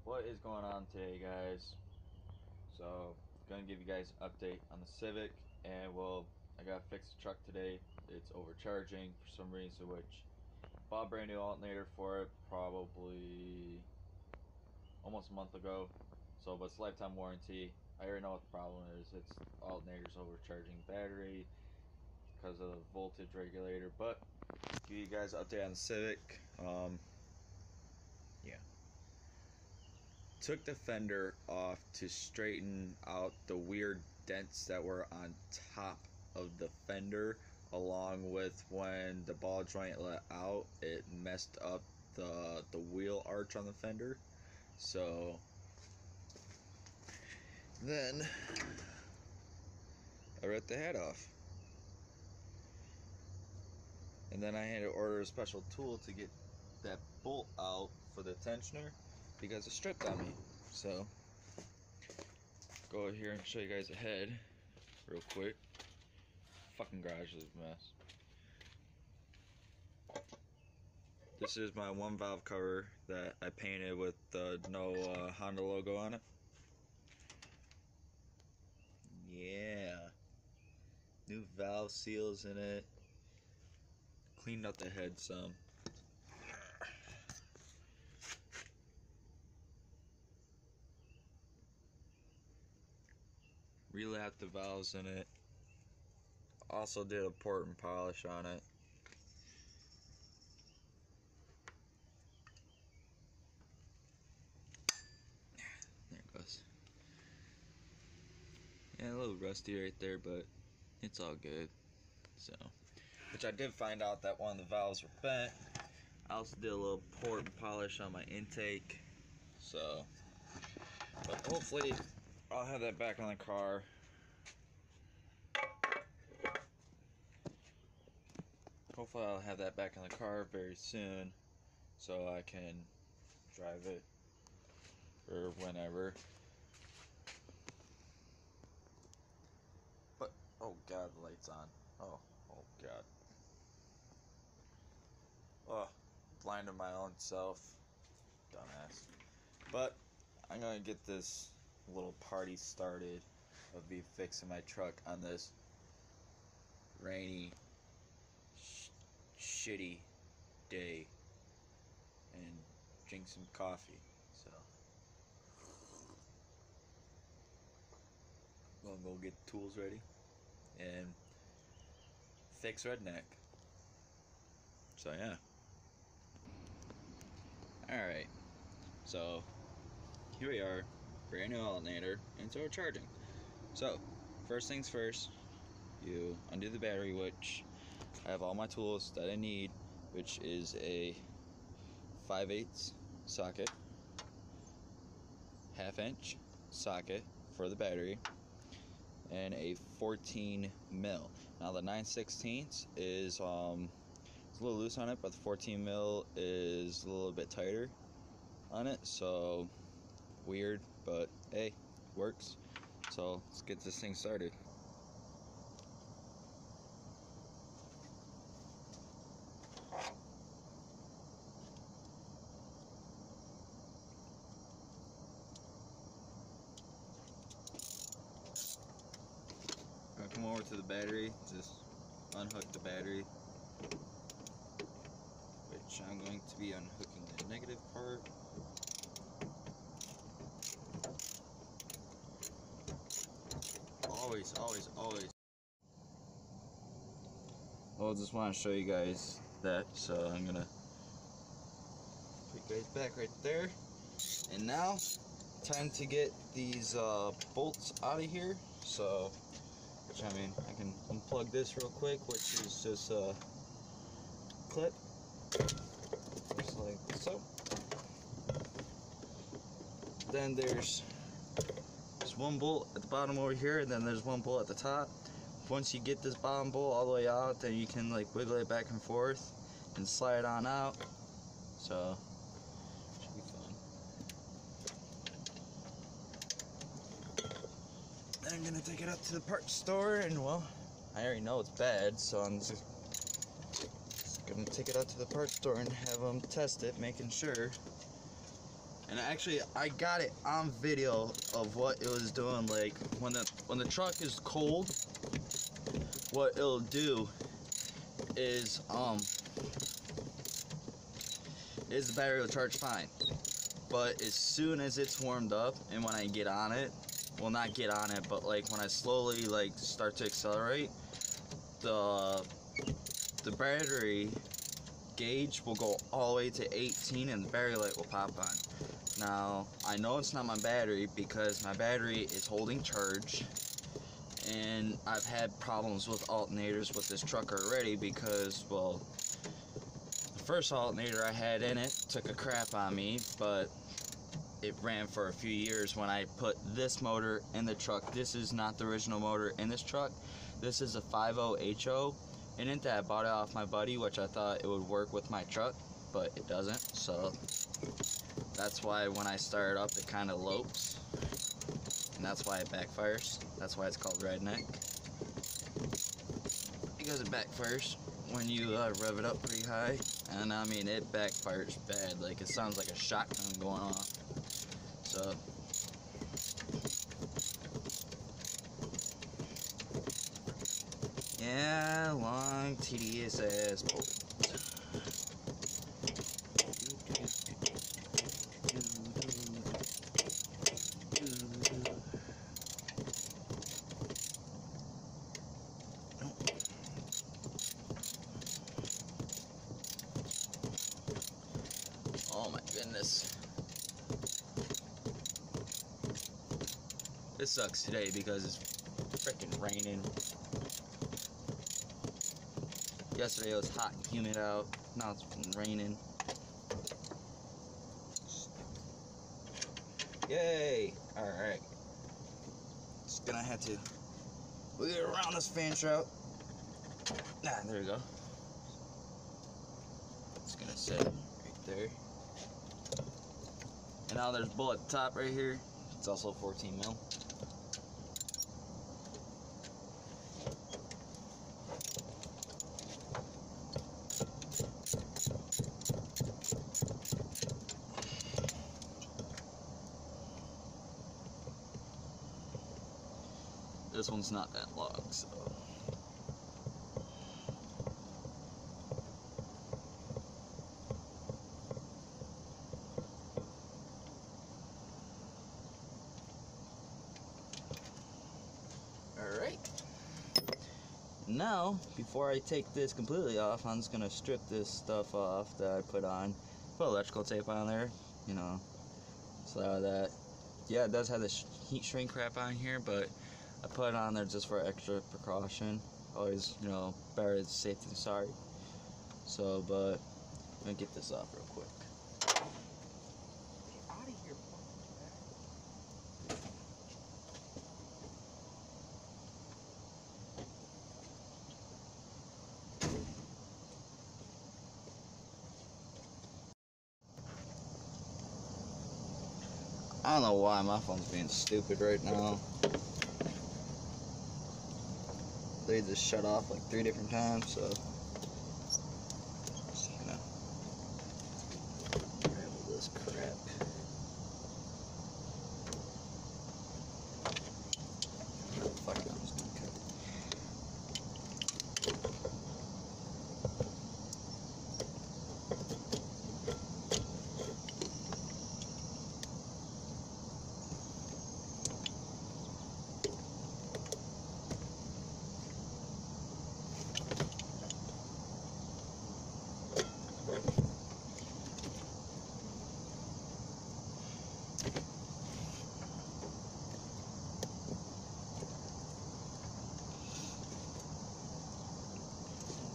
What is going on today, guys? So, gonna give you guys an update on the Civic, and well, I gotta fix the truck today. It's overcharging for some reason, which bought a brand new alternator for it probably almost a month ago. So, but it's lifetime warranty. I already know what the problem is. It's alternator's overcharging battery because of the voltage regulator. But give you guys an update on the Civic. Yeah. Took the fender off to straighten out the weird dents that were on top of the fender, along with when the ball joint let out, it messed up the wheel arch on the fender. So then I ripped the head off, and then I had to order a special tool to get that bolt out for the tensioner because it stripped on me. So go over here and show you guys the head real quick. Fucking garage is a mess. This is my one valve cover that I painted with the no Honda logo on it. Yeah, new valve seals in it. Cleaned up the head some. Relapped the valves in it. Also did a port and polish on it. There it goes. Yeah, a little rusty right there, but it's all good. So, which I did find out that one of the valves were bent. I also did a little port and polish on my intake. So, but hopefully I'll have that back on the car. Hopefully I'll have that back in the car very soon, so I can drive it or whenever. But oh god, the light's on. Oh god. Oh, blinded my own self, dumbass. But I'm gonna get this little party started of me fixing my truck on this rainy, shitty day and drink some coffee. So I'm gonna go get the tools ready and fix Redneck. So yeah. Alright, so here we are, brand new alternator, and so we're charging. So first things first, you undo the battery, which I have all my tools that I need, which is a 5/8 socket, 1/2" socket for the battery, and a 14 mil. Now the 9/16 is it's a little loose on it, but the 14 mil is a little bit tighter on it, so weird, but hey, works. So let's get this thing started. I'm gonna come over to the battery, just unhook the battery, which I'm going to be unhooking the negative part. Always. Well, I just want to show you guys that, so I'm gonna put you guys back right there. And now, time to get these bolts out of here. So, which I mean, I can unplug this real quick, which is just a clip, just like so. Then there's one bolt at the bottom over here, and then there's one bolt at the top. Once you get this bottom bolt all the way out, then you can like wiggle it back and forth and slide it on out. So should be fun. Then I'm gonna take it up to the parts store, and well, I already know it's bad, so I'm just gonna take it out to the parts store and have them test it, making sure And actually, I got it on video of what it was doing. Like when the truck is cold, what it'll do is the battery will charge fine. But as soon as it's warmed up and when I get on it, well, not get on it, but like when I slowly like start to accelerate, the battery gauge will go all the way to 18 and the battery light will pop on. Now, I know it's not my battery because my battery is holding charge, and I've had problems with alternators with this truck already because, well, the first alternator I had in it took a crap on me, but it ran for a few years when I put this motor in the truck. This is not the original motor in this truck. This is a 50 HO. And in that, I bought it off my buddy, which I thought it would work with my truck, but it doesn't. So that's why when I start it up, it kind of lopes, and that's why it backfires. That's why it's called redneck, because it backfires when you rev it up pretty high. And I mean, it backfires bad. Like, it sounds like a shotgun going off. So yeah, long, tedious ass bolt. Oh my goodness. This sucks today because it's freaking raining. Yesterday it was hot and humid out. Now it's been raining. Yay! Alright. Just gonna have to get around this fan shroud. Ah, there we go. It's gonna sit right there. And now there's bullet top right here. It's also 14 mil. This one's not that long, so. Alright. Now, before I take this completely off, I'm just gonna strip this stuff off that I put on. Put electrical tape on there, you know, so that, yeah, it does have the heat shrink crap on here, but I put it on there just for extra precaution. Always, you know, better safe than sorry. So, but I'm gonna get this off real quick. Get out of here, I don't know why my phone's being stupid right now. They just shut off like 3 different times, so just gonna grab all this crap. Fuck it, I'm just gonna cut it.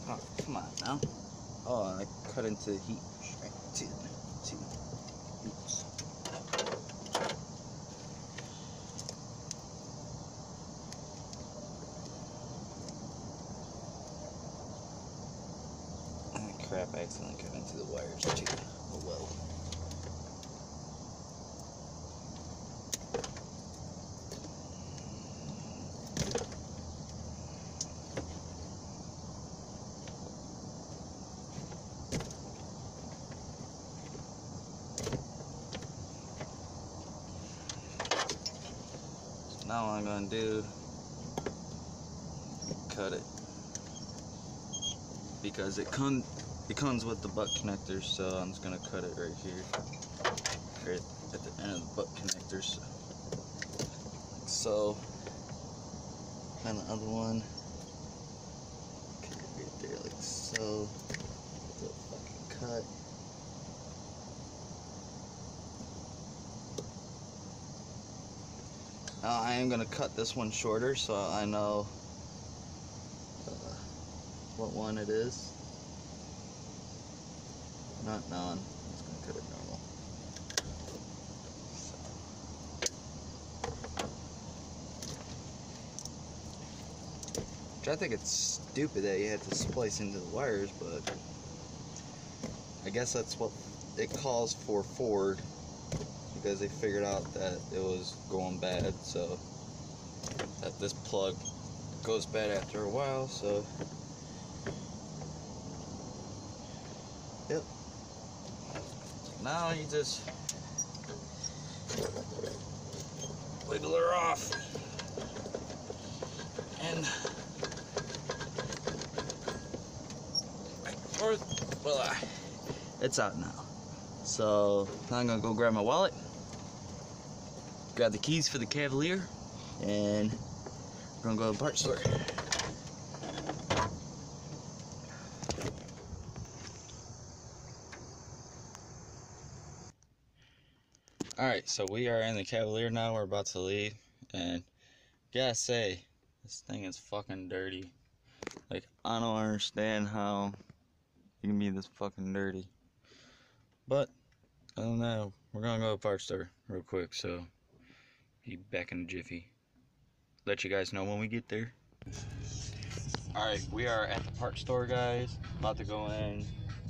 Oh, come on now. Oh, I cut into the heat shrink too. Oops. Ah, crap, I accidentally cut into the wires too. Oh well. now what I'm gonna do, cut it, because it comes with the butt connectors, so I'm just gonna cut it right here, right at the end of the butt connectors. So, and the other one, okay, right there, like so. The fucking cut. Now I am gonna cut this one shorter, so I know what one it is. Not non. I'm just gonna cut it normal. Which I think it's stupid that you had to splice into the wires, but I guess that's what it calls for Ford, because they figured out that it was going bad, so that this plug goes bad after a while, so yep. Now you just wiggle her off, and voila, it's out now. So now I'm gonna go grab my wallet, grab the keys for the Cavalier, and we're gonna go to the parts store. Alright, so we are in the Cavalier now. We're about to leave, and gotta say, this thing is fucking dirty. Like, I don't understand how it can be this fucking dirty. But other than that, we're gonna go to the parts store real quick, so be back in a jiffy. Let you guys know when we get there. Alright, we are at the parts store, guys. About to go in.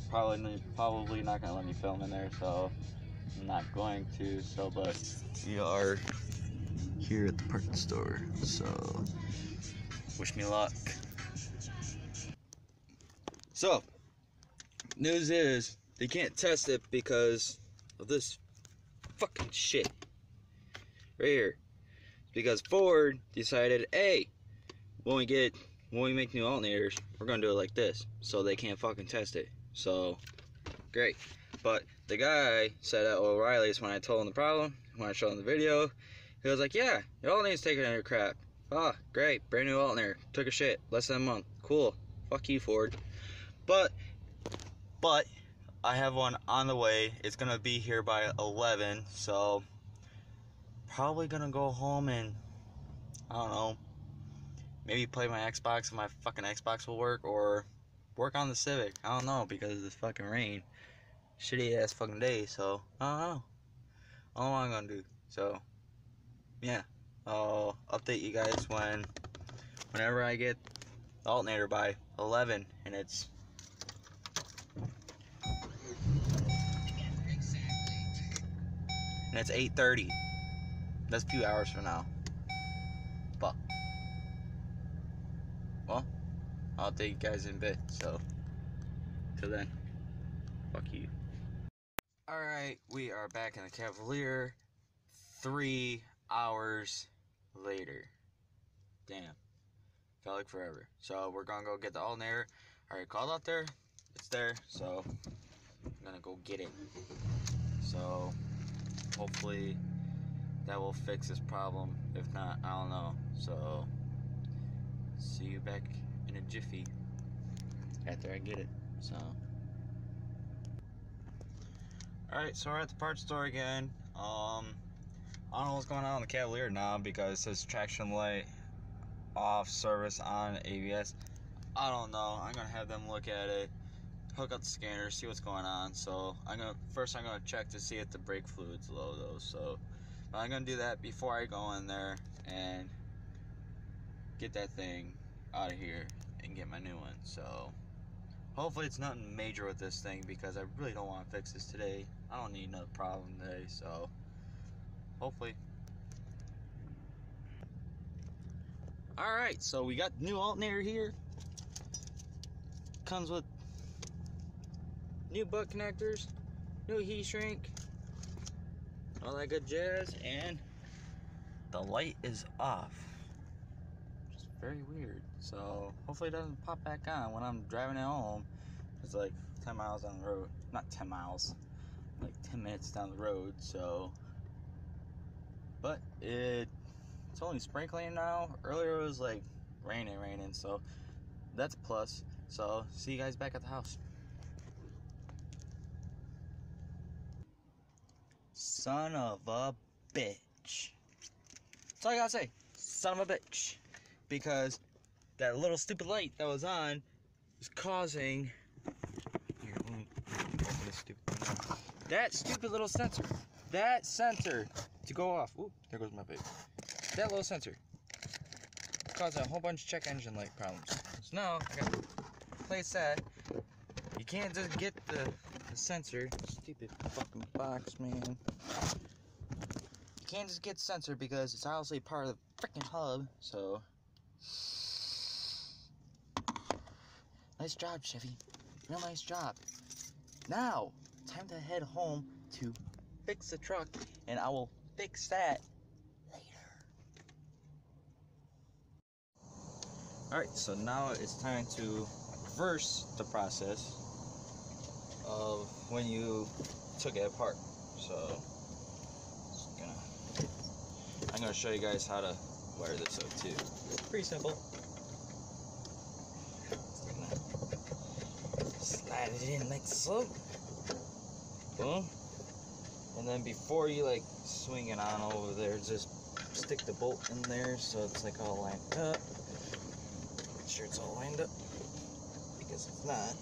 Probably not gonna let me film in there, so I'm not going to. So, but we are here at the parts store, so wish me luck. So, news is they can't test it because of this fucking shit right here. Because Ford decided, hey, when we make new alternators, we're gonna do it like this, so they can't fucking test it. So great. But the guy said at O'Reilly's, when I told him the problem, when I showed him the video, he was like, yeah, your alternator's taking out your crap. Ah, great, brand new alternator, took a shit, less than a month, cool, fuck you, Ford. But I have one on the way. It's gonna be here by 11, so probably gonna go home and, I don't know, maybe play my Xbox and my fucking Xbox will work, or work on the Civic. I don't know, because of this fucking rain. Shitty ass fucking day, so I don't know. I don't know what I'm gonna do. So yeah, I'll update you guys whenever I get the alternator by 11, and it's and it's 8:30. That's a few hours from now. But well, I'll update you guys in a bit. So till then, fuck you. Alright, we are back in the Cavalier 3 hours later. Damn. Felt like forever. So we're gonna go get the alternator. I already called out there. It's there, so I'm gonna go get it. So hopefully that will fix this problem. If not, I don't know. So see you back in a jiffy after I get it. So alright, so we're at the parts store again. I don't know what's going on with the Cavalier now, because it says traction light off, service on, ABS. I don't know. I'm gonna have them look at it, hook up the scanner, see what's going on. So I'm gonna check to see if the brake fluid's low though. So I'm gonna do that before I go in there and get that thing out of here and get my new one. So hopefully it's nothing major with this thing, because I really don't want to fix this today. I don't need another problem today, so hopefully. Alright, so we got new alternator here. Comes with new butt connectors, new heat shrink, all that good jazz, and the light is off. Just very weird. So hopefully it doesn't pop back on when I'm driving it home. It's like 10 miles down the road. Not 10 miles, like 10 minutes down the road. So, but it's only sprinkling now. Earlier it was like raining, so that's a plus. So see you guys back at the house. Son of a bitch. That's all I gotta say. Son of a bitch. Because that little stupid light that was on is causing. Here, let me open this stupid thing. That stupid little sensor. That sensor to go off. Ooh, there goes my baby. That little sensor causing a whole bunch of check engine light problems. So now I gotta replace that. You can't just get the sensor. Stupid fucking box, man. You can't just get the sensor because it's obviously part of the freaking hub. So nice job, Chevy. Real nice job. Now, time to head home to fix the truck, and I will fix that later. Alright, so now it's time to reverse the process of when you took it apart. So I'm gonna show you guys how to wire this up too. Pretty simple. Slide it in like so. Boom. And then before you like swing it on over there, just stick the bolt in there so it's like all lined up. Make sure it's all lined up, because it's not.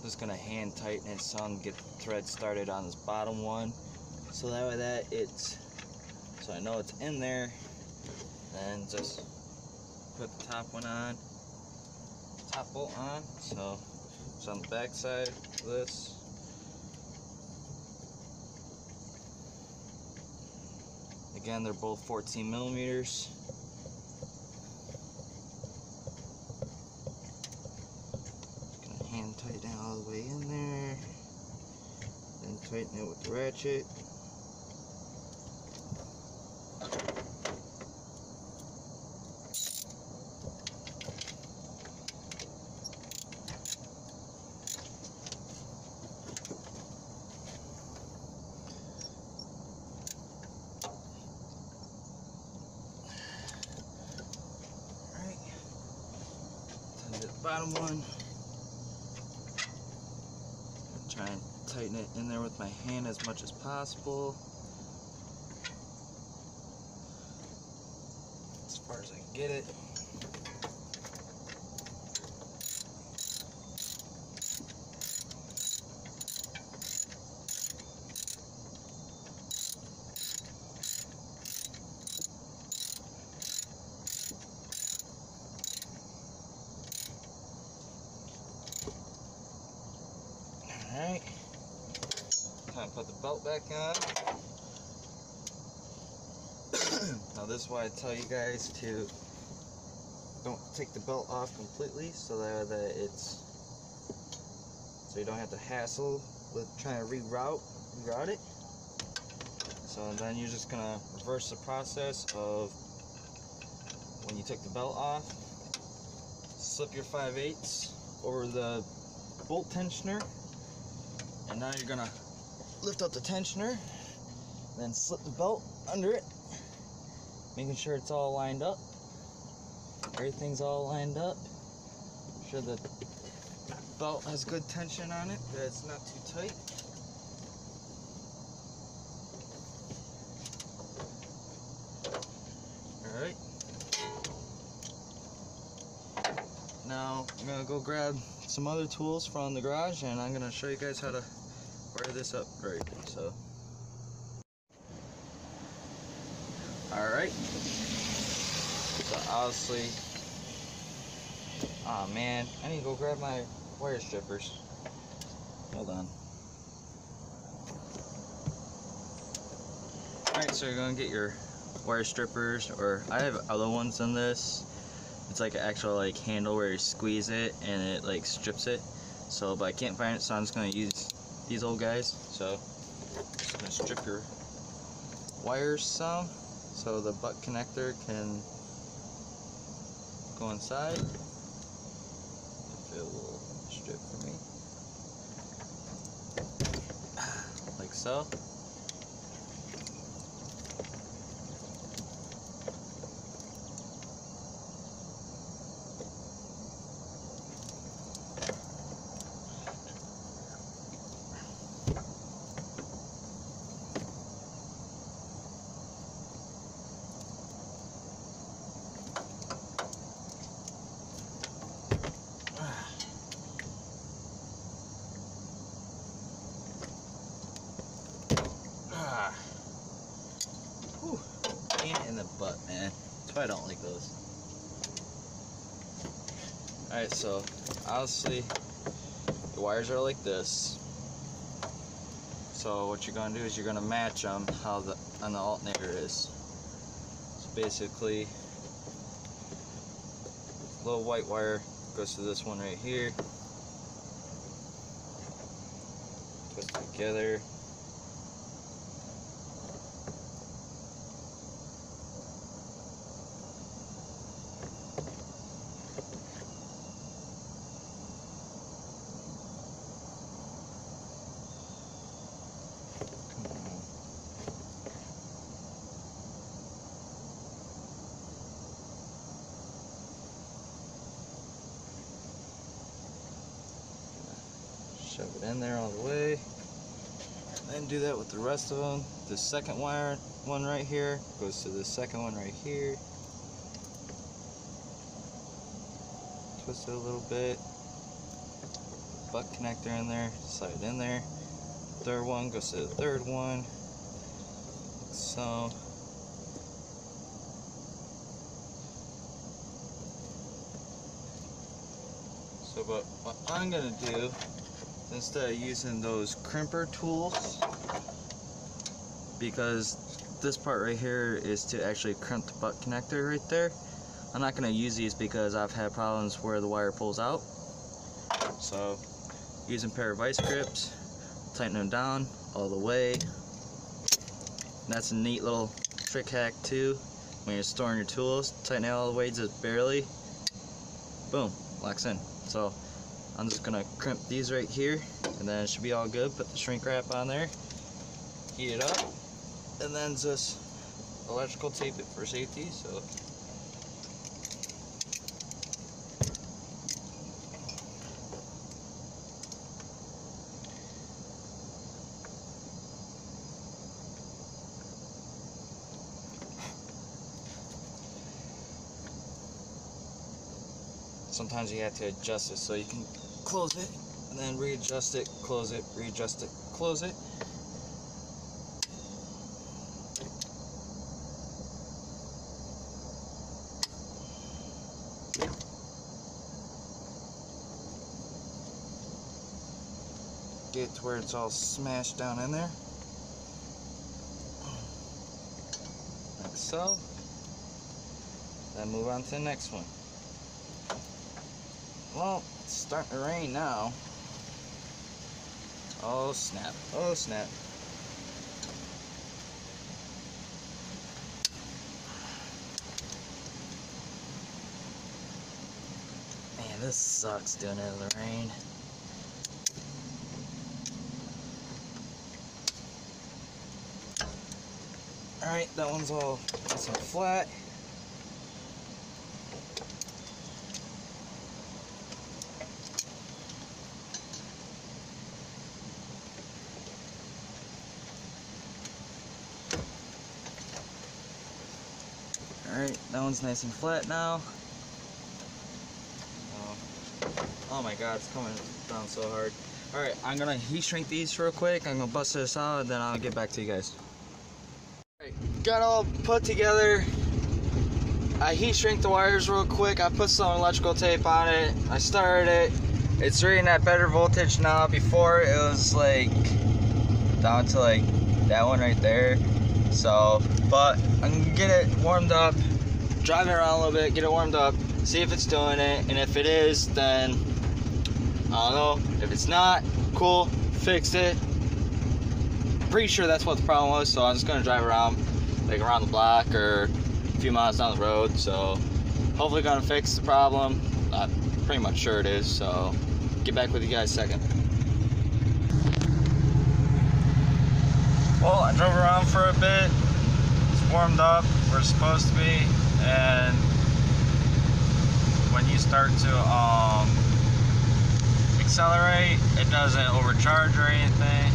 Just gonna hand tighten it some, get the thread started on this bottom one, so that way so I know it's in there. Then just put the top one on, top bolt on. So it's on the back side of this. Again, they're both 14 millimeters. Hand tighten it all the way in there, then tighten it with the ratchet. Alright, time to the bottom one. Try and tighten it in there with my hand as much as possible, as far as I can get it. Alright, time to put the belt back on. Now this is why I tell you guys to don't take the belt off completely, so that so you don't have to hassle with trying to reroute it. So then you're just gonna reverse the process of when you took the belt off. Slip your 5/8 over the bolt tensioner. And now you're gonna lift up the tensioner, then slip the belt under it, making sure it's all lined up. Everything's all lined up. Make sure the belt has good tension on it, that it's not too tight. Alright. Now I'm gonna go grab some other tools from the garage, and I'm gonna show you guys how to wire this up right. So alright, so obviously, oh man, I need to go grab my wire strippers. Hold on. Alright, so you're gonna get your wire strippers, or I have other ones than this. It's like an actual like handle where you squeeze it and it like strips it. So, but I can't find it, so I'm just gonna use these old guys. So, just gonna strip your wires some, so the butt connector can go inside. If it will strip for me, like so. Pain in the butt, man. That's why I don't like those. Alright, so obviously the wires are like this. So what you're gonna do is you're gonna match them how the on the alternator is. So basically, little white wire goes to this one right here. Twist it together. Shove it in there all the way. Then do that with the rest of them. The second wire one right here goes to the second one right here. Twist it a little bit. Butt connector in there, slide it in there. Third one goes to the third one. Like so. So, but what I'm gonna do, instead of using those crimper tools, because this part right here is to actually crimp the butt connector right there, I'm not going to use these because I've had problems where the wire pulls out. So using a pair of vice grips, tighten them down all the way. And that's a neat little trick hack too. When you're storing your tools, tighten it all the way just barely, boom, locks in. So I'm just gonna crimp these right here, and then it should be all good. Put the shrink wrap on there, heat it up, and then just electrical tape it for safety. So sometimes you have to adjust it, so you can close it and then readjust it, close it, readjust it, close it. Get it to where it's all smashed down in there, like so. Then move on to the next one. Well, it's starting to rain now. Oh snap, oh snap. Man, this sucks doing it in the rain. Alright, that one's all nice and flat. Alright, that one's nice and flat now. Oh my god, it's coming down so hard. Alright, I'm gonna heat shrink these real quick. I'm gonna bust this out and then I'll get back to you guys. Alright, got all put together. I heat shrink the wires real quick. I put some electrical tape on it. I started it. it's reading at better voltage now. Before it was like down to like that one right there. So, but I'm gonna get it warmed up, drive it around a little bit, get it warmed up, see if it's doing it, and if it is, then I don't know. If it's not, cool, fixed it. Pretty sure that's what the problem was, so I'm just gonna drive around, like around the block or a few miles down the road. So hopefully gonna fix the problem. I'm pretty much sure it is, so get back with you guys second. Well, I drove around for a bit. It's warmed up where it's supposed to be, and when you start to accelerate, it doesn't overcharge or anything.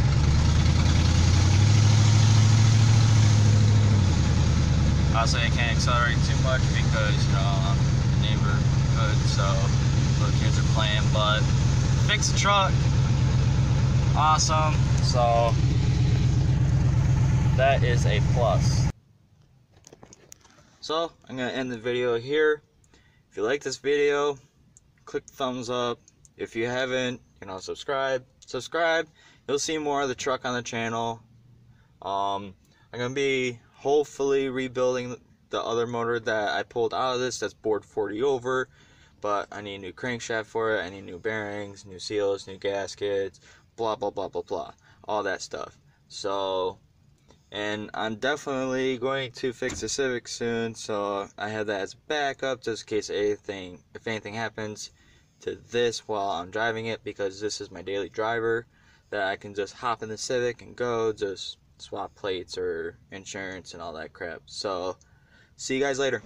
Also, you can't accelerate too much because, you know, neighborhood, so little kids are playing. But fix the truck, awesome. So that is a plus. So I'm gonna end the video here. If you like this video, click the thumbs up. If you haven't, you know, subscribe. You'll see more of the truck on the channel. I'm gonna be hopefully rebuilding the other motor that I pulled out of this that's bored 40 over, but I need a new crankshaft for it. I need new bearings, new seals, new gaskets, blah blah blah blah blah, all that stuff. So, and I'm definitely going to fix the Civic soon, so I have that as backup just in case if anything happens to this while I'm driving it, because this is my daily driver that I can just hop in the Civic and go just swap plates or insurance and all that crap. So see you guys later.